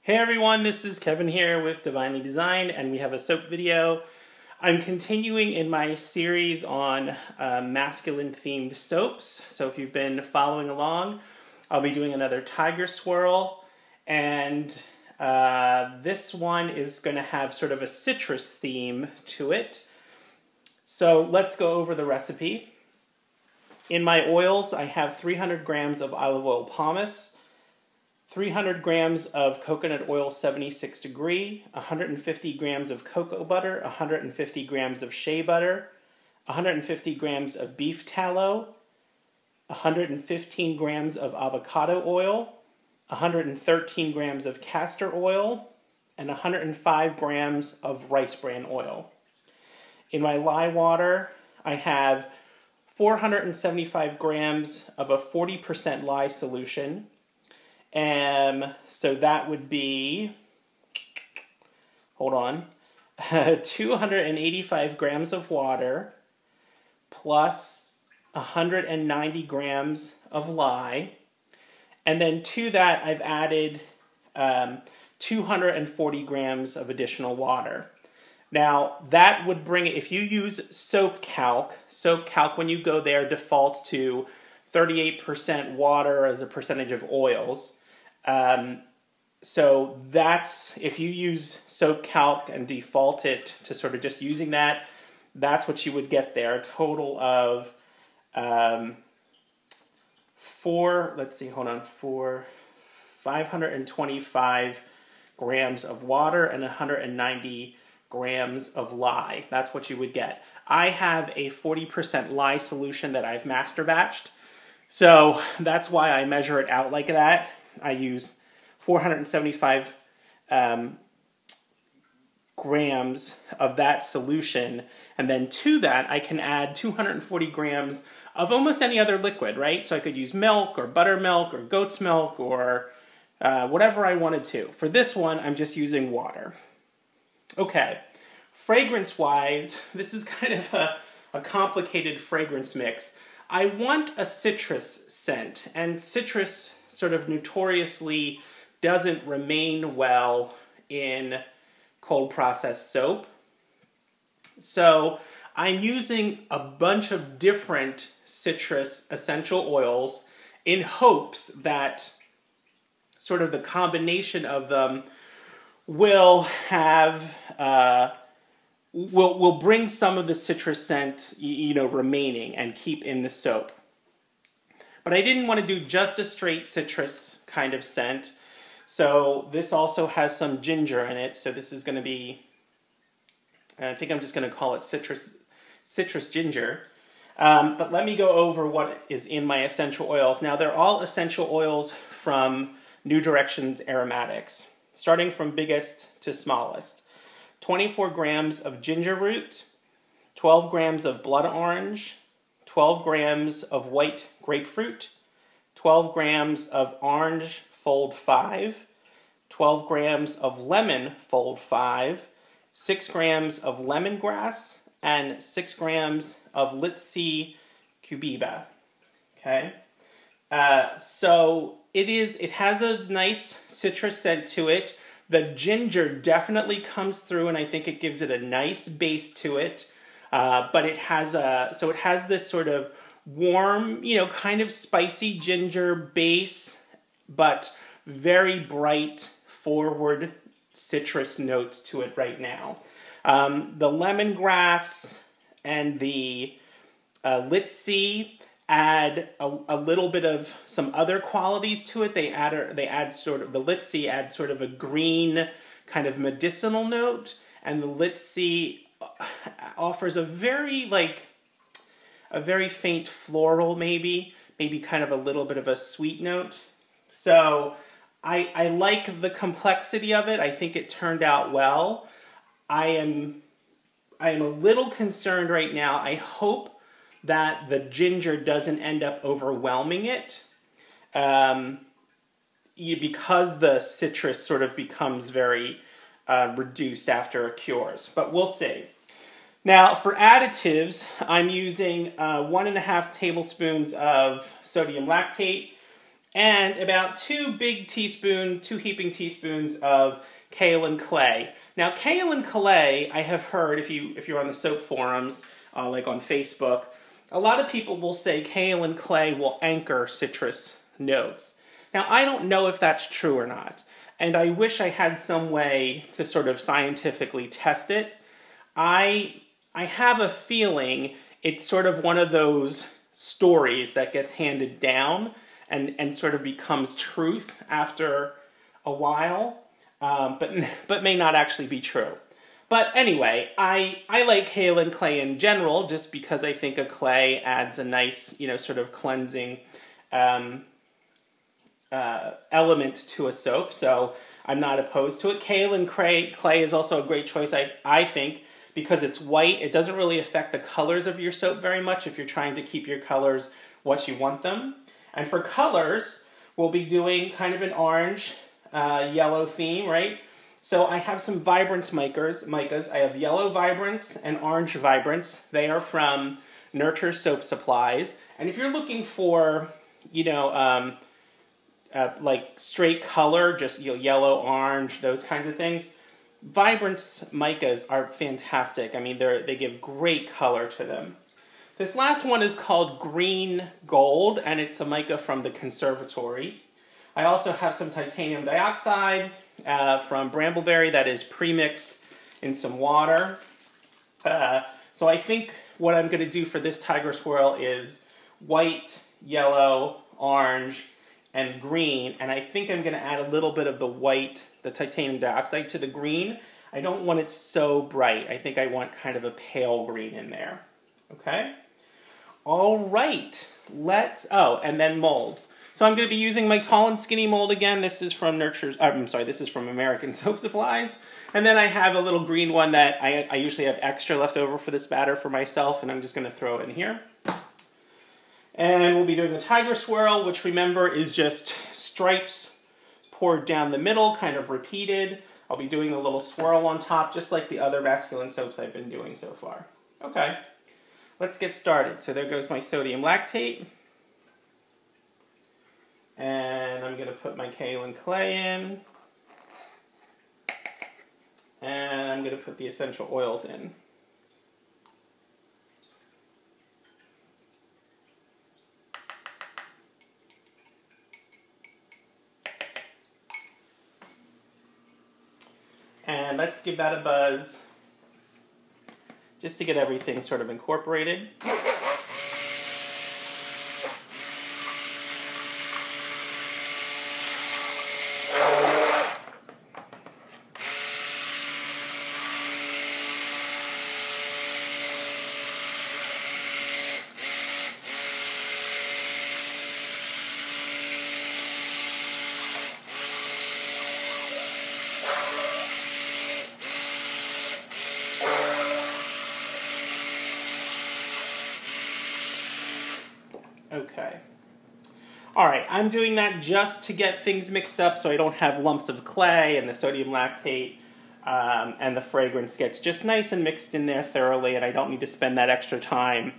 Hey everyone, this is Kevin here with Divinely Designed, and we have a soap video. I'm continuing in my series on masculine themed soaps. So if you've been following along, I'll be doing another Tiger Swirl, and this one is going to have sort of a citrus theme to it. So let's go over the recipe. In my oils, I have 300 grams of olive oil pomace, 300 grams of coconut oil 76 degree, 150 grams of cocoa butter, 150 grams of shea butter, 150 grams of beef tallow, 115 grams of avocado oil, 113 grams of castor oil, and 105 grams of rice bran oil. In my lye water, I have 475 grams of a 40% lye solution. So that would be, 285 grams of water plus 190 grams of lye. And then to that, I've added 240 grams of additional water. Now, that would bring it, if you use soap calc, when you go there, defaults to 38% water as a percentage of oils. So that's, if you use soap calc and default it to sort of just using that, that's what you would get there. A total of 525 grams of water and 190 grams of lye. That's what you would get. I have a 40% lye solution that I've master batched. So that's why I measure it out like that. I use 475 grams of that solution, and then to that I can add 240 grams of almost any other liquid, right? So I could use milk or buttermilk or goat's milk or whatever I wanted to. For this one, I'm just using water. Okay, fragrance-wise, this is kind of a complicated fragrance mix. I want a citrus scent, and citrus sort of notoriously doesn't remain well in cold processed soap. So I'm using a bunch of different citrus essential oils in hopes that sort of the combination of them will have will bring some of the citrus scent, remaining and keep in the soap. But I didn't want to do just a straight citrus kind of scent. So this also has some ginger in it. So this is going to be, I think I'm just going to call it citrus ginger. But let me go over what is in my essential oils. Now they're all essential oils from New Directions Aromatics, starting from biggest to smallest. 24 grams of ginger root, 12 grams of blood orange, 12 grams of white grapefruit, 12 grams of orange fold 5, 12 grams of lemon fold 5, 6 grams of lemongrass, and 6 grams of Litsi cubiba. Okay, so it has a nice citrus scent to it. The ginger definitely comes through, and I think it gives it a nice base to it. But it has this sort of warm, kind of spicy ginger base, but very bright, forward citrus notes to it right now. The lemongrass and the Litsi add a little bit of some other qualities to it. The Litsi adds sort of a green kind of medicinal note, and the Litsi offers a very faint floral, maybe kind of a little bit of a sweet note. So I like the complexity of it. I think it turned out well. I am a little concerned right now. I hope that the ginger doesn't end up overwhelming it, because the citrus sort of becomes very reduced after it cures. But we'll see. Now, for additives, I'm using 1.5 tablespoons of sodium lactate, and about 2 heaping teaspoons of kaolin clay. Now, kaolin clay, I have heard, if you're on the soap forums, like on Facebook, a lot of people will say kaolin clay will anchor citrus notes. Now, I don't know if that's true or not, and I wish I had some way to sort of scientifically test it. I have a feeling it's sort of one of those stories that gets handed down and sort of becomes truth after a while, but may not actually be true. But anyway, I like kaolin clay in general just because I think a clay adds a nice, sort of cleansing element to a soap, so I'm not opposed to it. Kaolin clay is also a great choice, I think, because it's white. It doesn't really affect the colors of your soap very much if you're trying to keep your colors what you want them. And for colors, we'll be doing kind of an orange, yellow theme, right? So I have some Vibrance micas. I have yellow Vibrance and orange Vibrance. They are from Nurture Soap Supplies. And if you're looking for, like straight color, just yellow, orange, those kinds of things, Vibrance micas are fantastic. I mean, they give great color to them. This last one is called Green Gold, and it's a mica from the Conservatory. I also have some titanium dioxide from Brambleberry that is pre-mixed in some water. So I think what I'm going to do for this Tiger Swirl is white, yellow, orange, and green, and I think I'm going to add a little bit of the white, the titanium dioxide, to the green. I don't want it so bright. I think I want kind of a pale green in there. Okay? All right. And then molds. So I'm going to be using my tall and skinny mold again. This is from this is from American Soap Supplies. And then I have a little green one that I usually have extra left over for this batter for myself, and I'm just going to throw it in here. And we'll be doing the Tiger Swirl, which, remember, is just stripes poured down the middle, kind of repeated. I'll be doing a little swirl on top, just like the other masculine soaps I've been doing so far. Okay, let's get started. So there goes my sodium lactate. And I'm going to put my kaolin clay in. And I'm going to put the essential oils in. And let's give that a buzz, just to get everything sort of incorporated. Okay. Alright, I'm doing that just to get things mixed up so I don't have lumps of clay and the sodium lactate and the fragrance gets just nice and mixed in there thoroughly, and I don't need to spend that extra time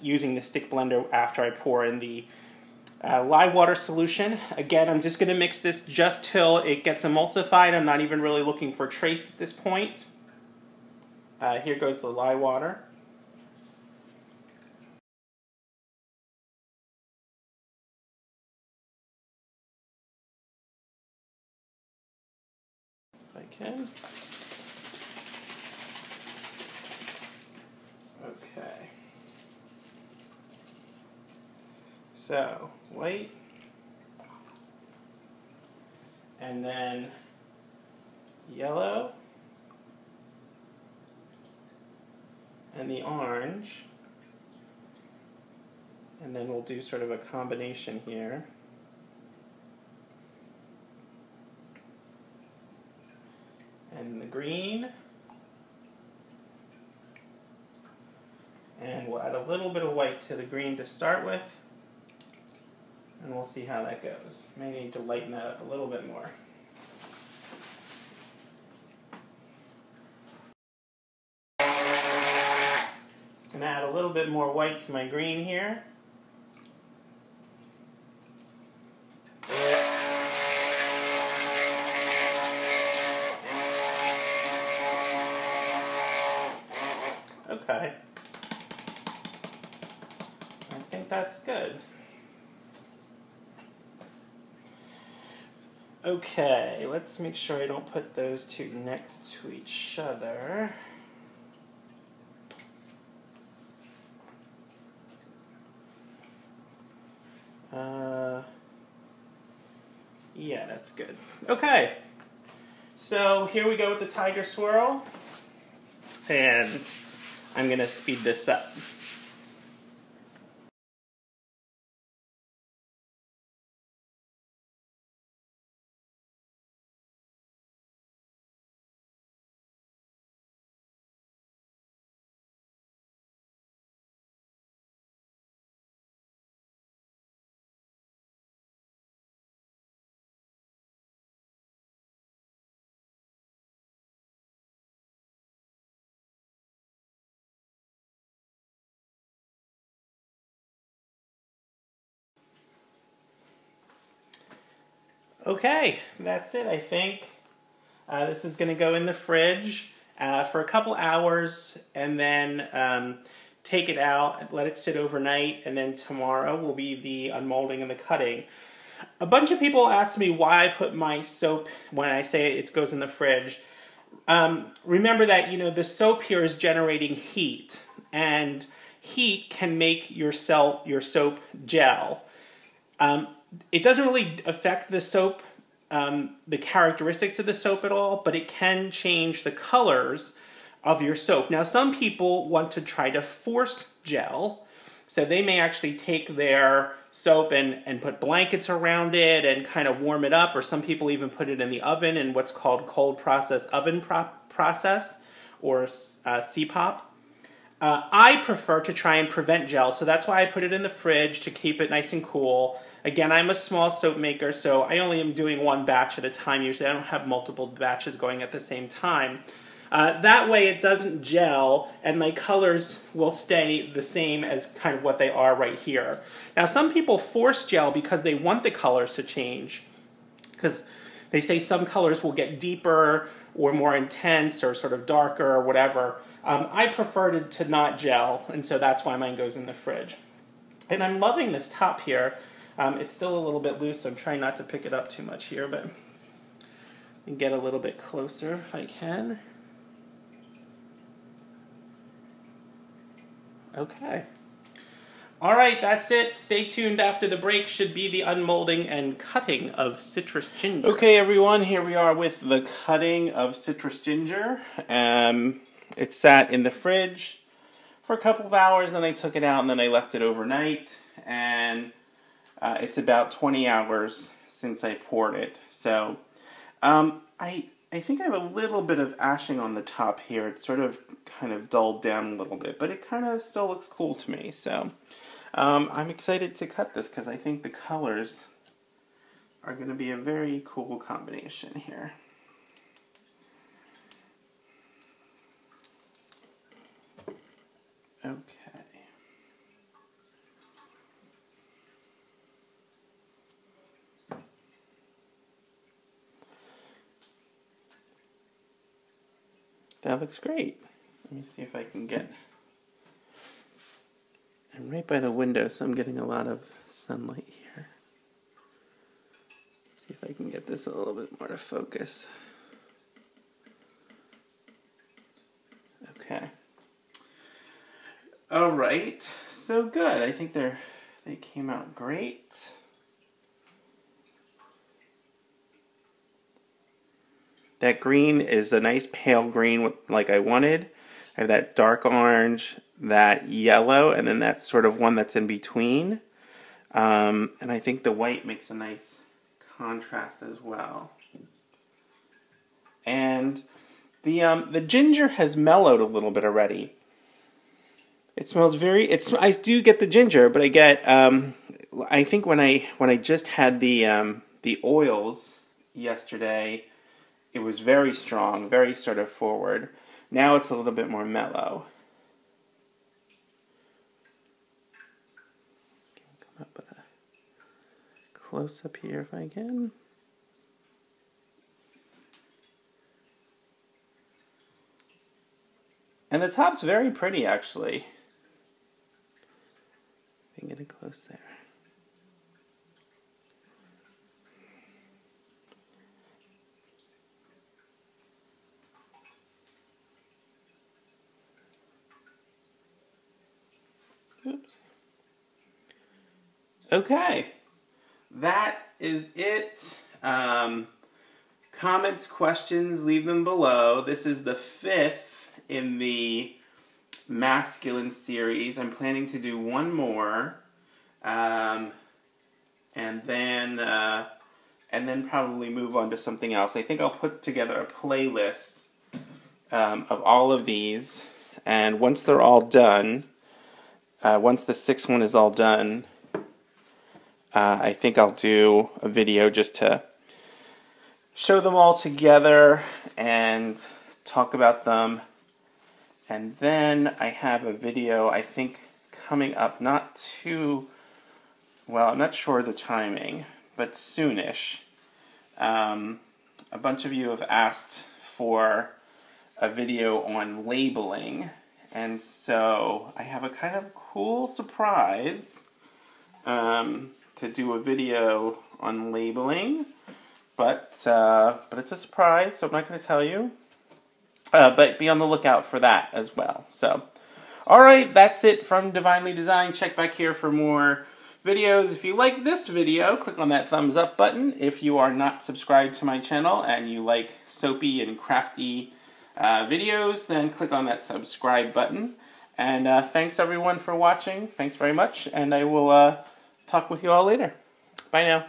using the stick blender after I pour in the lye water solution. Again, I'm just going to mix this just till it gets emulsified. I'm not even really looking for trace at this point. Here goes the lye water. Okay. Okay. So, white. And then yellow. And the orange. And then we'll do sort of a combination here. And the green, and we'll add a little bit of white to the green to start with, and we'll see how that goes. May need to lighten that up a little bit more. I'm going to add a little bit more white to my green here. okay. I think that's good. Okay, let's make sure I don't put those two next to each other. Yeah, that's good. Okay, so here we go with the Tiger Swirl, and I'm going to speed this up. Okay, that's it, I think. This is going to go in the fridge for a couple hours, and then take it out, let it sit overnight, and then tomorrow will be the unmolding and the cutting. A bunch of people ask me why I put my soap when I say it goes in the fridge. Remember that, you know, the soap here is generating heat, and heat can make your soap gel. It doesn't really affect the soap, the characteristics of the soap at all, but it can change the colors of your soap. Now, some people want to try to force gel, so they may actually take their soap and put blankets around it and kind of warm it up, or some people even put it in the oven in what's called cold process oven process, or CPOP. I prefer to try and prevent gel, so that's why I put it in the fridge to keep it nice and cool. Again, I'm a small soap maker, so I only am doing one batch at a time. Usually I don't have multiple batches going at the same time. That way it doesn't gel, and my colors will stay the same as kind of what they are right here. Now, some people force gel because they want the colors to change, because they say some colors will get deeper or more intense or sort of darker or whatever. I prefer to not gel, and so that's why mine goes in the fridge. And I'm loving this top here. It's still a little bit loose, so I'm trying not to pick it up too much here, but I can get a little bit closer if I can. Okay. All right, that's it. Stay tuned after the break. Should be the unmolding and cutting of citrus ginger. Okay, everyone, here we are with the cutting of citrus ginger. It sat in the fridge for a couple of hours, then I took it out, and then I left it overnight, and it's about 20 hours since I poured it. So I think I have a little bit of ashing on the top here. It's sort of kind of dulled down a little bit, but it kind of still looks cool to me. So I'm excited to cut this because I think the colors are going to be a very cool combination here. Okay. That looks great. Let me see if I can get... I'm right by the window, so I'm getting a lot of sunlight here. See if I can get this a little bit more to focus. Okay. All right, so good. I think they came out great. That green is a nice pale green like I wanted. I have that dark orange, that yellow, and then that sort of one that's in between. And I think the white makes a nice contrast as well. And the ginger has mellowed a little bit already. It smells very. I do get the ginger, but I get. I think when I just had the oils yesterday, it was very strong, very sort of forward. Now it's a little bit more mellow. Come up with a close up here if I can. And the top's very pretty, actually. If I can get it close there. Oops. Okay, that is it. Comments, questions, leave them below. This is the 5th in the masculine series. I'm planning to do one more, and then probably move on to something else. I think I'll put together a playlist of all of these, and once they're all done, once the 6th one is all done, I think I'll do a video just to show them all together and talk about them. And then I have a video, I think, coming up not too, well, I'm not sure the timing, but soonish. A bunch of you have asked for a video on labeling, and so I have a kind of cool surprise to do a video on labeling, but it's a surprise, so I'm not going to tell you. But be on the lookout for that as well. So, alright, that's it from Divinely Designed. Check back here for more videos. If you like this video, click on that thumbs up button. If you are not subscribed to my channel and you like soapy and crafty videos, then click on that subscribe button. And thanks everyone for watching. Thanks very much, and I will talk with you all later. Bye now.